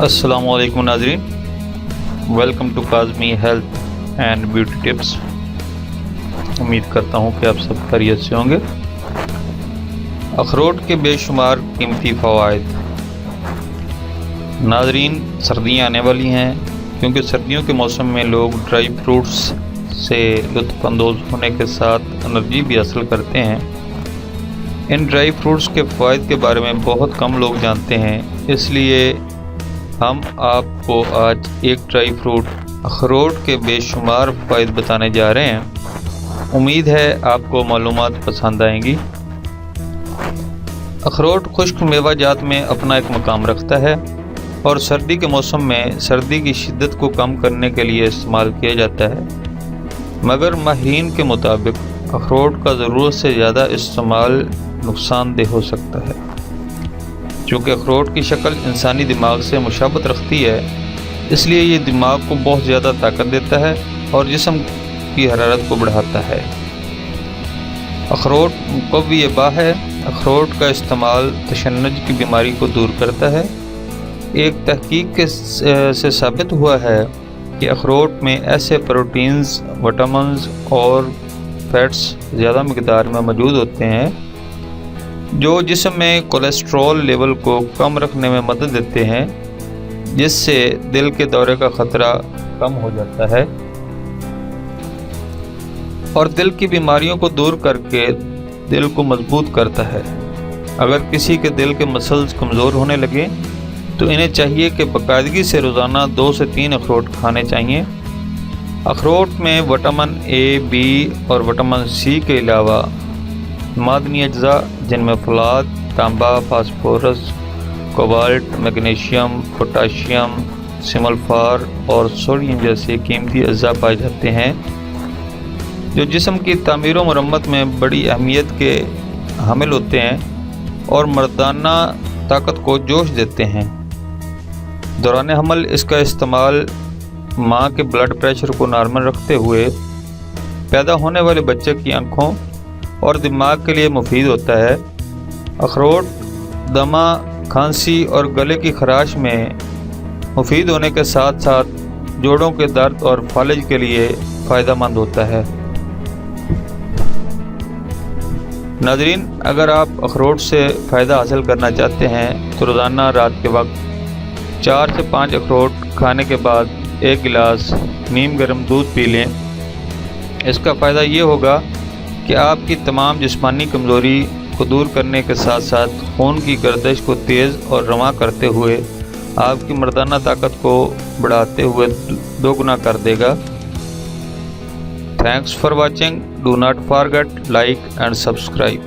السلام علیکم ناظرین، welcome to Kazmi health and beauty tips. امید کرتا ہوں کہ آپ سب خیریت سے ہوں گے۔ اخروٹ کے بے شمار قیمتی فوائد۔ ناظرین، سردیاں آنے والی ہیں، کیونکہ سردیوں کے موسم میں لوگ ڈرائی فروٹس سے لطف اندوز ہونے کے ساتھ انرجی بھی حاصل کرتے ہیں۔ ان ڈرائی فروٹس کے فوائد کے بارے میں بہت کم لوگ جانتے ہیں، اس لیے ہم آپ کو آج ایک ڈرائی فروٹ اخروٹ کے بے شمار فوائد بتانے جا رہے ہیں۔ امید ہے آپ کو معلومات پسند آئیں گی۔ اخروٹ خشک میوہ جات میں اپنا ایک مقام رکھتا ہے اور سردی کے موسم میں سردی کی شدت کو کم کرنے کے لیے استعمال کیا جاتا ہے، مگر ماہرین کے مطابق اخروٹ کا ضرورت سے زیادہ استعمال نقصان دہ ہو سکتا ہے۔ چونکہ اخروٹ کی شکل انسانی دماغ سے مشابہت رکھتی ہے، اس لیے یہ دماغ کو بہت زیادہ طاقت دیتا ہے اور جسم کی حرارت کو بڑھاتا ہے۔ اخروٹ مقوی باہ ہے۔ اخروٹ کا استعمال تشنج کی بیماری کو دور کرتا ہے۔ ایک تحقیق سے ثابت ہوا ہے کہ اخروٹ میں ایسے پروٹینز، وٹامنز اور فیٹس زیادہ مقدار میں موجود ہوتے ہیں جو جسم میں کولیسٹرول لیول کو کم رکھنے میں مدد دیتے ہیں، جس سے دل کے دورے کا خطرہ کم ہو جاتا ہے اور دل کی بیماریوں کو دور کر کے دل کو مضبوط کرتا ہے۔ اگر کسی کے دل کے مسلز کمزور ہونے لگیں تو انہیں چاہیے کہ باقاعدگی سے روزانہ 2 سے 3 اخروٹ کھانے چاہیے۔ اخروٹ میں وٹامن اے، بی اور وٹامن سی کے علاوہ معدنی اجزاء جن میں فولاد، تانبا، فاسفورس، کوبالٹ، میگنیشیم، پوٹاشیم، سملفار اور سوڈیم جیسے قیمتی اجزاء پائے جاتے ہیں جو جسم کی تعمیر و مرمت میں بڑی اہمیت کے حامل ہوتے ہیں اور مردانہ طاقت کو جوش دیتے ہیں۔ دوران حمل اس کا استعمال ماں کے بلڈ پریشر کو نارمل رکھتے ہوئے پیدا ہونے والے بچے کی آنکھوں اور دماغ کے لیے مفید ہوتا ہے۔ اخروٹ دمہ، کھانسی اور گلے کی خراش میں مفید ہونے کے ساتھ ساتھ جوڑوں کے درد اور فالج کے لیے فائدہ مند ہوتا ہے۔ ناظرین، اگر آپ اخروٹ سے فائدہ حاصل کرنا چاہتے ہیں تو روزانہ رات کے وقت 4 سے 5 اخروٹ کھانے کے بعد 1 گلاس نیم گرم دودھ پی لیں۔ اس کا فائدہ یہ ہوگا کہ آپ کی تمام جسمانی کمزوری کو دور کرنے کے ساتھ ساتھ خون کی گردش کو تیز اور رواں کرتے ہوئے آپ کی مردانہ طاقت کو بڑھاتے ہوئے 2 گنا کر دے گا۔ Thanks for watching. Do not forget like and subscribe.